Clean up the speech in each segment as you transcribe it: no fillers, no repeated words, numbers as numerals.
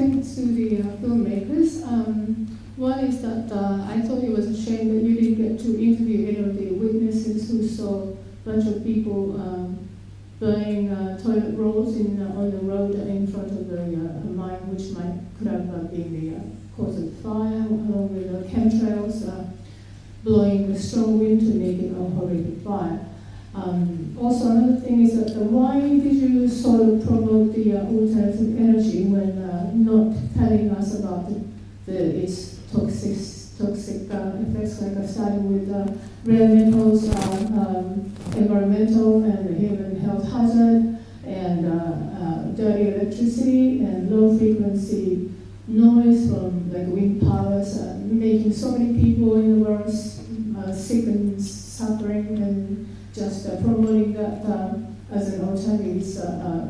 things to the filmmakers. One is that I thought it was a shame that you didn't get to interview any of the witnesses who saw a bunch of people burning toilet rolls on the road in front of the mine, which could have been the cause of fire, along with chemtrails blowing a strong wind to make it a horrific fire. Also, another thing is that why did you sort of promote the alternative energy when not telling us about its toxic effects, like I started with rare metals, environmental and human health hazard, and dirty electricity and low frequency noise from like wind powers, making so many people in the world sick and suffering, and just promoting that as an alternative.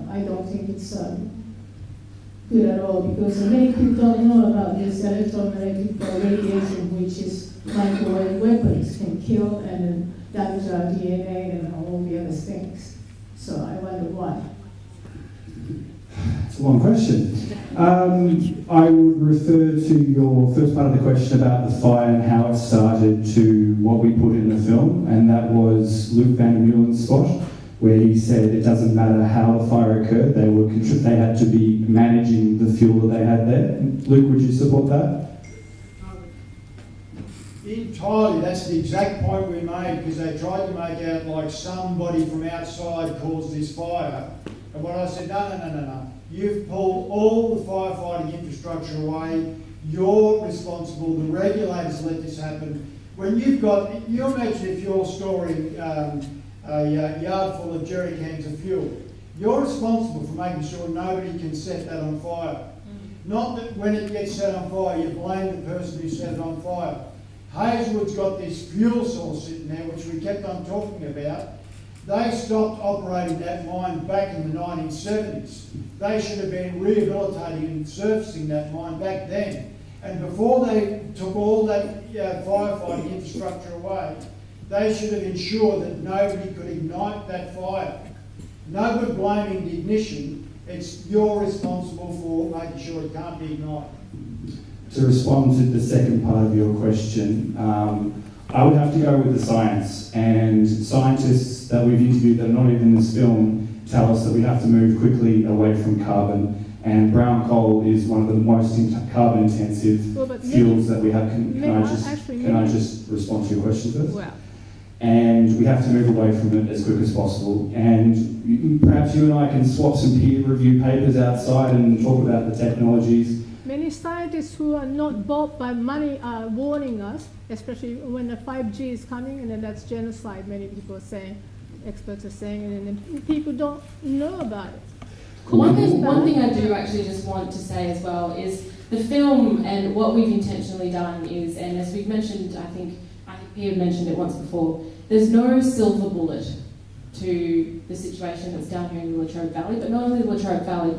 I don't think it's good at all, because many people don't know about this electromagnetic radiation, which is microwave weapons, can kill and damage our DNA and all the other things. So I wonder why. It's a long question. I would refer to your first part of the question about the fire and how it started to what we put in the film, and that was Luke van der Meulen's spot, where he said it doesn't matter how the fire occurred, they had to be managing the fuel that they had there. Luke, would you support that? Entirely, that's the exact point we made, because they tried to make out like somebody from outside caused this fire. And what I said, no. You've pulled all the firefighting infrastructure away. You're responsible. The regulators let this happen. When you imagine if you're storing a yard full of jerry cans of fuel, you're responsible for making sure nobody can set that on fire. Not that when it gets set on fire, you blame the person who set it on fire. Hazelwood's got this fuel source sitting there, which we kept on talking about. They stopped operating that mine back in the 1970s. They should have been rehabilitating and surfacing that mine back then. And before they took all that firefighting infrastructure away, they should have ensured that nobody could ignite that fire. No good blaming the ignition. You're responsible for making sure it can't be ignited. To respond to the second part of your question, I would have to go with the science, and scientists that we've interviewed that are not even in this film tell us that we have to move quickly away from carbon, and brown coal is one of the most carbon intensive fuels that we have. Can I just respond to your question first? Well. And we have to move away from it as quick as possible, and perhaps you and I can swap some peer review papers outside and talk about the technologies. Many scientists who are not bought by money are warning us, especially when the 5G is coming, and then that's genocide, many people are saying, experts are saying, and then people don't know about it. One thing I do actually just want to say as well is the film, and what we've intentionally done is, and as we've mentioned, I think Peter mentioned it once before, there's no silver bullet to the situation that's down here in the Latrobe Valley, but not only the Latrobe Valley,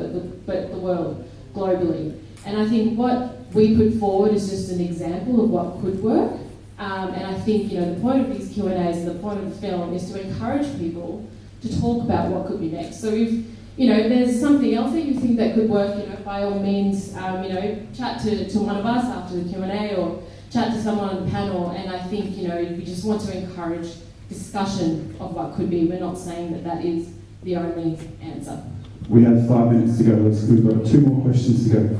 but the world, globally. And I think what we put forward is just an example of what could work. And I think, the point of these Q&As and the point of the film is to encourage people to talk about what could be next. So if, there's something else that you think that could work, by all means, chat to one of us after the Q&A, or chat to someone on the panel. And I think, we just want to encourage discussion of what could be. We're not saying that that is the only answer. We have 5 minutes to go. We've got 2 more questions to go.